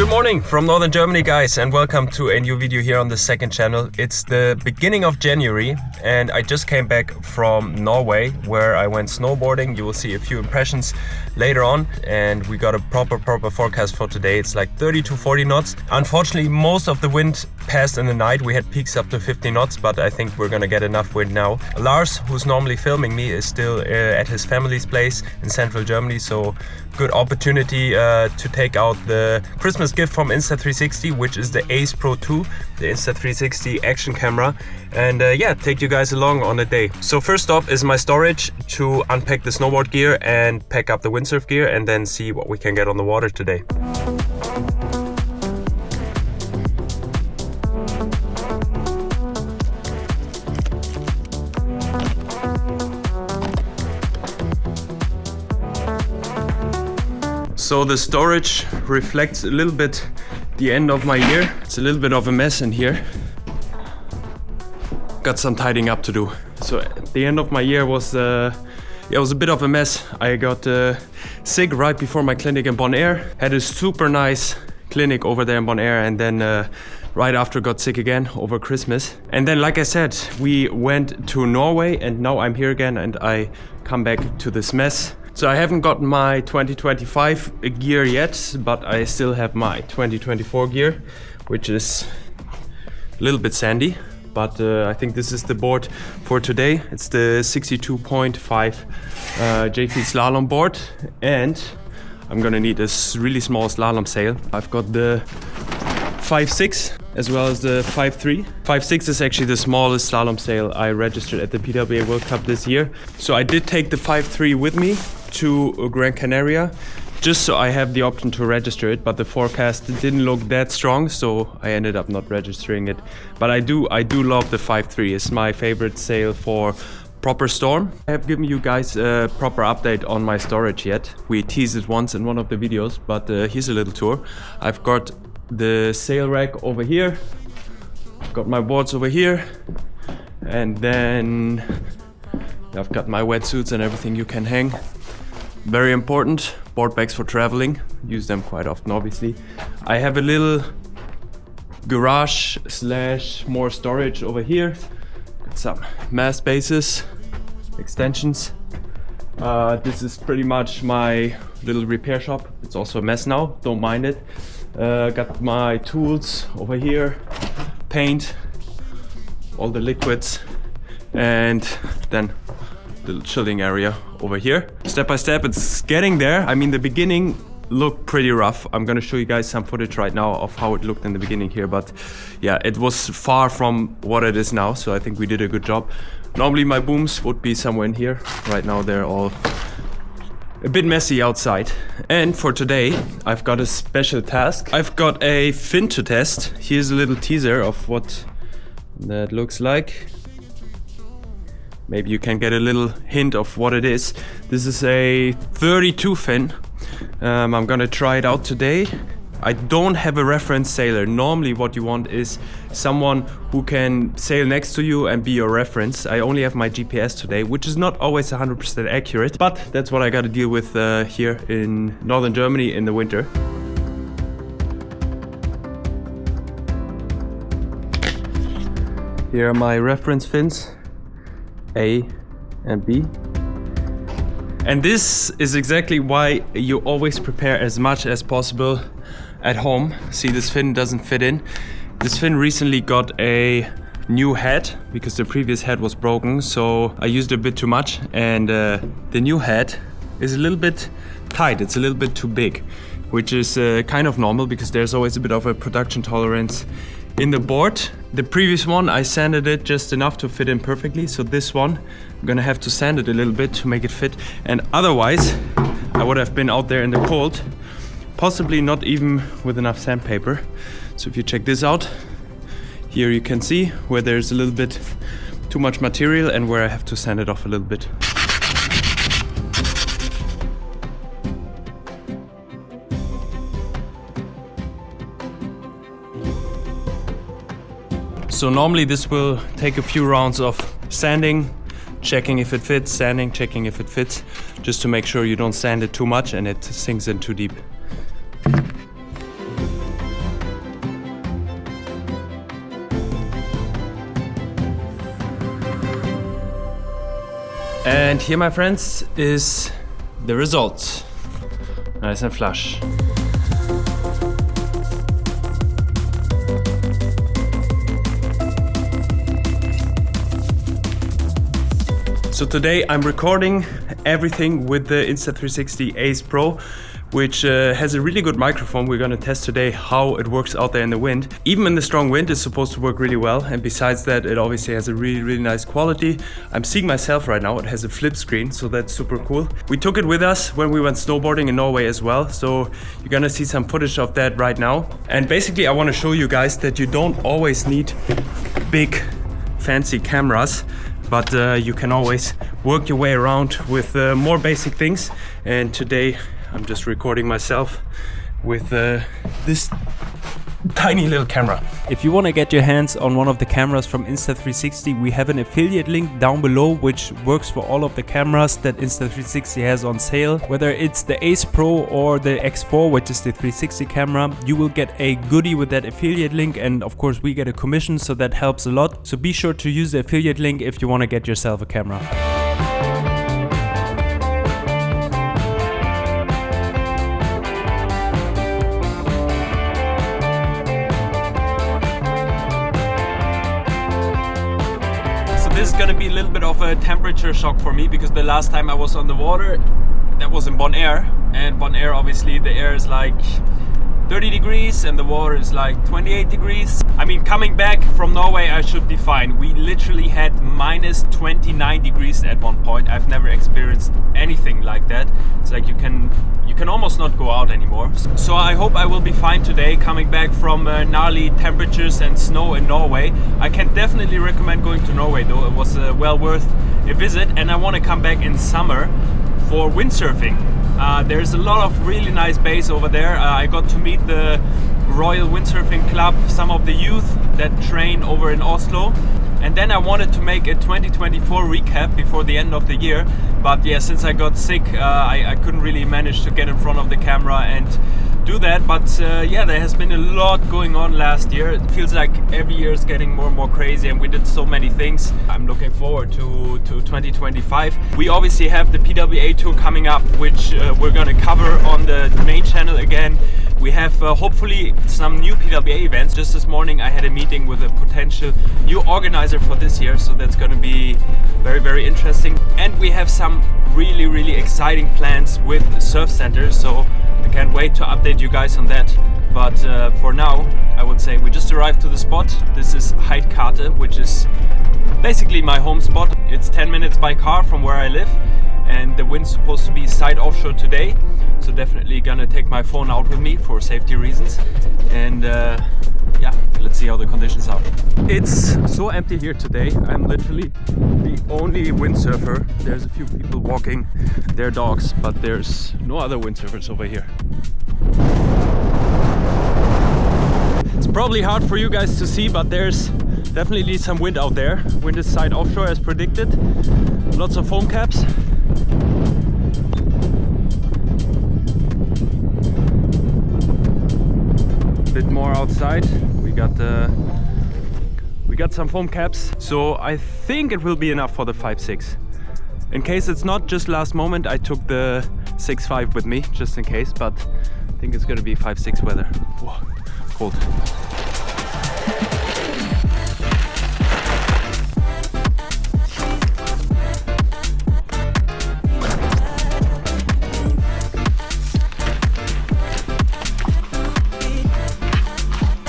Good morning from Northern Germany, guys, and welcome to a new video here on the second channel. It's the beginning of January and I just came back from Norway where I went snowboarding. You will see a few impressions later on, and we got a proper forecast for today. It's like 30 to 40 knots. Unfortunately, most of the wind passed in the night. We had peaks up to 50 knots, but I think we're gonna get enough wind now. Lars, who's normally filming me, is still at his family's place in central Germany, so good opportunity to take out the Christmas gift from Insta360, which is the ACE PRO 2, the Insta360 action camera, and yeah, take you guys along on a day. So first off is my storage to unpack the snowboard gear and pack up the windsurf gear, and then see what we can get on the water today. So the storage reflects a little bit the end of my year. It's a little bit of a mess in here. Got some tidying up to do. So the end of my year was it was a bit of a mess. I got sick right before my clinic in Bonaire. Had a super nice clinic over there in Bonaire, and then right after got sick again over Christmas. And then, like I said, we went to Norway, and now I'm here again and I come back to this mess. So I haven't gotten my 2025 gear yet, but I still have my 2024 gear, which is a little bit sandy. But I think this is the board for today. It's the 62.5 JP slalom board, and I'm gonna need a really small slalom sail. I've got the 5.6 as well as the 5.3. 5.6 is actually the smallest slalom sail I registered at the PWA World Cup this year. So I did take the 5.3 with me to Gran Canaria, just so I have the option to register it, but the forecast didn't look that strong, so I ended up not registering it. But I do love the 5.3. It's my favorite sail for proper storm. I have given you guys a proper update on my storage yet. We teased it once in one of the videos, but here's a little tour. I've got the sail rack over here, got my boards over here, and then I've got my wetsuits and everything you can hang. Very important, board bags for traveling. Use them quite often, obviously. I have a little garage / more storage over here. Got some mast bases, extensions. This is pretty much my little repair shop. It's also a mess now, don't mind it. Got my tools over here, paint, all the liquids, and then little chilling area over here. Step by step, it's getting there. I mean, the beginning looked pretty rough. I'm gonna show you guys some footage right now of how it looked in the beginning here, but yeah, it was far from what it is now, so I think we did a good job. Normally my booms would be somewhere in here. Right now they're all a bit messy outside. And for today, I've got a special task. I've got a fin to test. Here's a little teaser of what that looks like. Maybe you can get a little hint of what it is. This is a 32 fin. I'm gonna try it out today. I don't have a reference sailor. Normally what you want is someone who can sail next to you and be your reference. I only have my GPS today, which is not always 100% accurate, but that's what I gotta deal with here in Northern Germany in the winter. Here are my reference fins, A and B. And this is exactly why you always prepare as much as possible at home. See, this fin doesn't fit in. This fin recently got a new head because the previous head was broken, so I used a bit too much, and the new head is a little bit tight. It's a little bit too big, which is kind of normal because there's always a bit of a production tolerance in the board. The previous one, I sanded it just enough to fit in perfectly, so this one I'm gonna have to sand it a little bit to make it fit, and otherwise I would have been out there in the cold, possibly not even with enough sandpaper. So if you check this out, here you can see where there's a little bit too much material and where I have to sand it off a little bit. So normally this will take a few rounds of sanding, checking if it fits, sanding, checking if it fits, just to make sure you don't sand it too much and it sinks in too deep. And here, my friends, is the result. Nice and flush. So today I'm recording everything with the Insta360 ACE PRO, which has a really good microphone. We're gonna test today how it works out there in the wind. Even in the strong wind, it's supposed to work really well. And besides that, it obviously has a really nice quality. I'm seeing myself right now. It has a flip screen, so that's super cool. We took it with us when we went snowboarding in Norway as well. So you're gonna see some footage of that right now. And basically, I wanna show you guys that you don't always need big, fancy cameras, but you can always work your way around with more basic things. And today I'm just recording myself with this tiny little camera. If you want to get your hands on one of the cameras from Insta360, we have an affiliate link down below which works for all of the cameras that Insta360 has on sale. Whether it's the ACE PRO or the X4, which is the 360 camera, you will get a goodie with that affiliate link, and of course we get a commission, so that helps a lot. So be sure to use the affiliate link if you want to get yourself a camera. This is gonna be a little bit of a temperature shock for me, because the last time I was on the water, that was in Bonaire, and Bonaire, obviously the air is like 30 degrees and the water is like 28 degrees. I mean, coming back from Norway, I should be fine. We literally had minus 29 degrees at one point. I've never experienced anything like that. It's like you can almost not go out anymore. So I hope I will be fine today, coming back from gnarly temperatures and snow in Norway. I can definitely recommend going to Norway though. It was well worth a visit, and I want to come back in summer for windsurfing. There's a lot of really nice bays over there. I got to meet the Royal Windsurfing Club, some of the youth that train over in Oslo. And then I wanted to make a 2024 recap before the end of the year. But yeah, since I got sick, I couldn't really manage to get in front of the camera and do that. But yeah, there has been a lot going on last year. It feels like every year is getting more and more crazy, and we did so many things. I'm looking forward to 2025. We obviously have the PWA tour coming up, which we're gonna cover on the main channel again. We have hopefully some new PWA events. Just this morning I had a meeting with a potential new organizer for this year, so that's going to be very interesting. And we have some really exciting plans with surf centers, so I can't wait to update you guys on that. But for now, I would say we just arrived to the spot. This is HIGHWIND, which is basically my home spot. It's 10 minutes by car from where I live, and the wind's supposed to be side offshore today. So definitely gonna take my phone out with me for safety reasons. And yeah, let's see how the conditions are. It's so empty here today. I'm literally the only windsurfer. There's a few people walking their dogs, but there's no other windsurfers over here. It's probably hard for you guys to see, but there's definitely some wind out there. Wind is side offshore as predicted. Lots of foam caps. Bit more outside. We got some foam caps, so I think it will be enough for the 5.6. In case it's not, just last moment I took the 6.5 with me just in case, but I think it's gonna be 5.6 weather. Whoa, cold.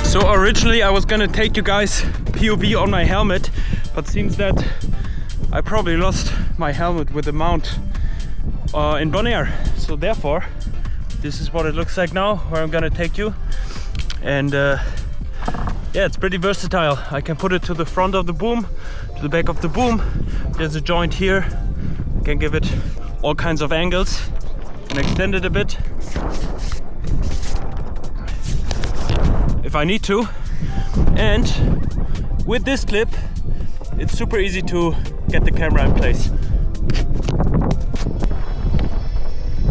So originally I was gonna take you guys POV on my helmet, but seems that I probably lost my helmet with the mount in Bonaire. So therefore, this is what it looks like now, where I'm gonna take you. And yeah, it's pretty versatile. I can put it to the front of the boom, to the back of the boom. There's a joint here. I can give it all kinds of angles and extend it a bit if I need to. And with this clip, it's super easy to get the camera in place.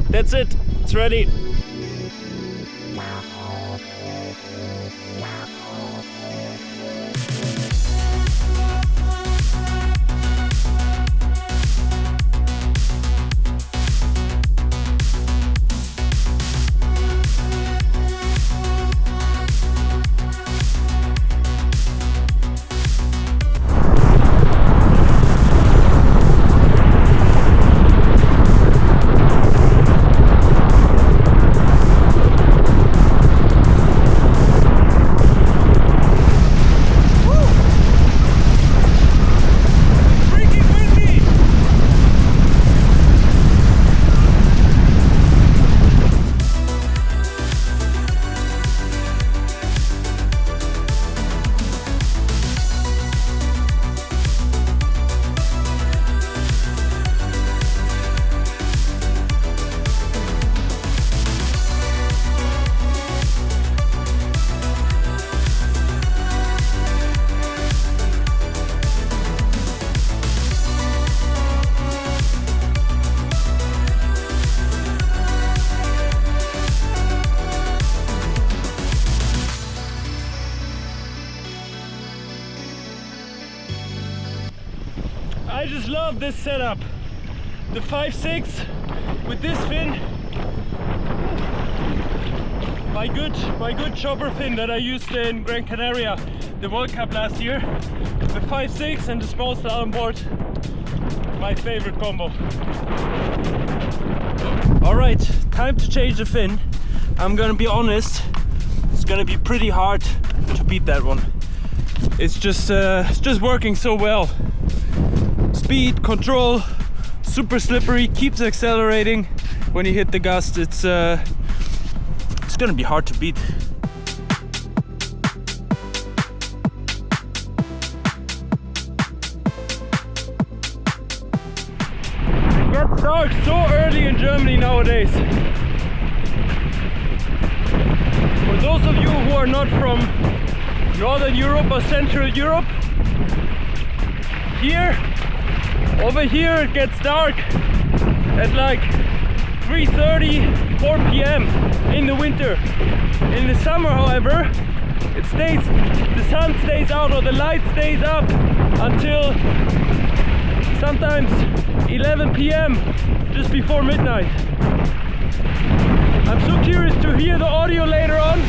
That's it, it's ready. love this setup. The 5.6 with this fin. My good chopper fin that I used in Gran Canaria, the World Cup last year. The 5.6 and the small slalom board. My favorite combo. Alright, time to change the fin. I'm gonna be honest, it's gonna be pretty hard to beat that one. It's just working so well. Speed, control, super slippery, keeps accelerating when you hit the gust. It's gonna be hard to beat. It gets dark so early in Germany nowadays. For those of you who are not from Northern Europe or Central Europe, over here it gets dark at like 3:30, 4 p.m. in the winter. In the summer, however, the sun stays out or the light stays up until sometimes 11 p.m. just before midnight. I'm so curious to hear the audio later on.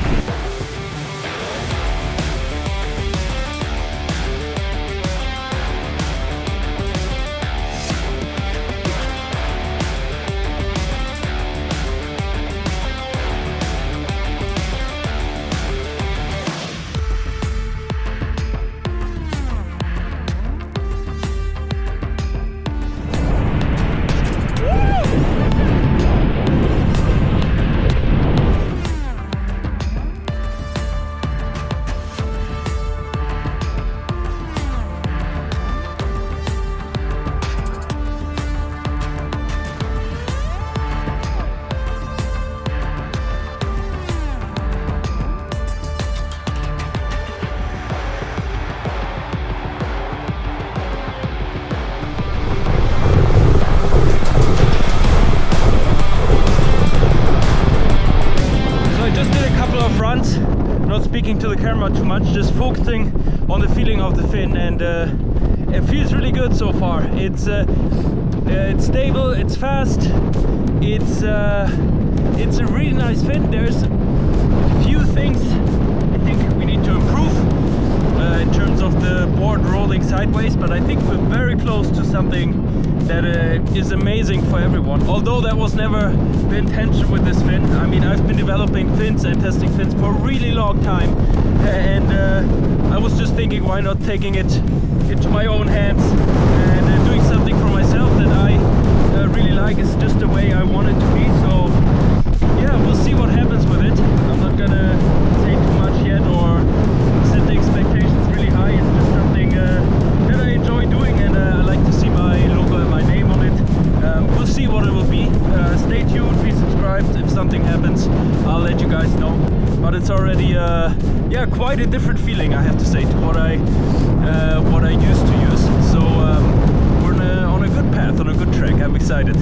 Not speaking to the camera too much, just focusing on the feeling of the fin, and it feels really good so far. It's stable, it's fast, it's a really nice fin. There's a few things I think we need to improve in terms of the board rolling sideways, but I think we're very close to something that is amazing for everyone. Although that was never the intention with this fin. I mean, I've been developing fins and testing fins for a really long time, and I was just thinking, why not taking it into my own hands and doing something for myself that I really like. It's just the way I want it to be. So yeah, we'll see what happens with it. I'm not gonna say too much yet or set the expectations really high. It's just something that I enjoy doing, and I like to see my logo and my name on it. We'll see what it will be. Stay tuned, be subscribed. If something happens, I'll let you guys know. But it's already yeah, quite a different feeling, I have to say, to what I used to use. So we're on a good path, on a good track. I'm excited.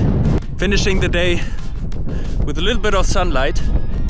Finishing the day with a little bit of sunlight.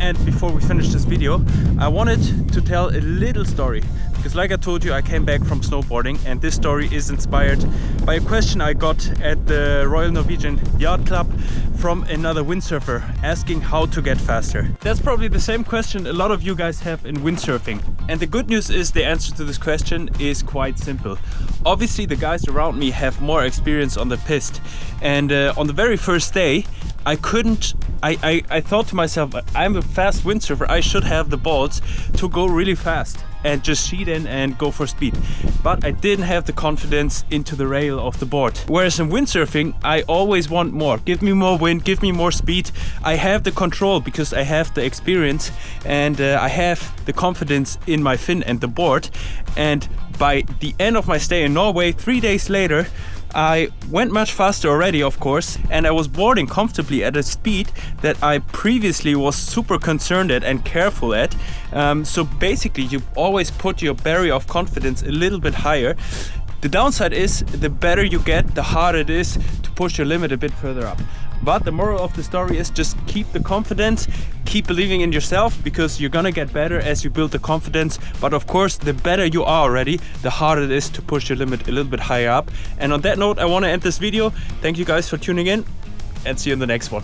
And before we finish this video, I wanted to tell a little story, because like I told you, I came back from snowboarding, and this story is inspired by a question I got at the Royal Norwegian Yacht Club from another windsurfer asking how to get faster. That's probably the same question a lot of you guys have in windsurfing. And the good news is the answer to this question is quite simple. Obviously the guys around me have more experience on the piste, and on the very first day I thought to myself, I'm a fast windsurfer, I should have the balls to go really fast and just sheet in and go for speed. But I didn't have the confidence into the rail of the board. Whereas in windsurfing, I always want more. Give me more wind, give me more speed. I have the control because I have the experience, and I have the confidence in my fin and the board. And by the end of my stay in Norway, 3 days later, I went much faster already, of course, and I was boarding comfortably at a speed that I previously was super concerned at and careful at. So basically you always put your barrier of confidence a little bit higher. The downside is the better you get, the harder it is to push your limit a bit further up. But the moral of the story is just keep the confidence, keep believing in yourself, because you're gonna get better as you build the confidence. But of course, the better you are already, the harder it is to push your limit a little bit higher up. And on that note, I want to end this video. Thank you guys for tuning in, and see you in the next one.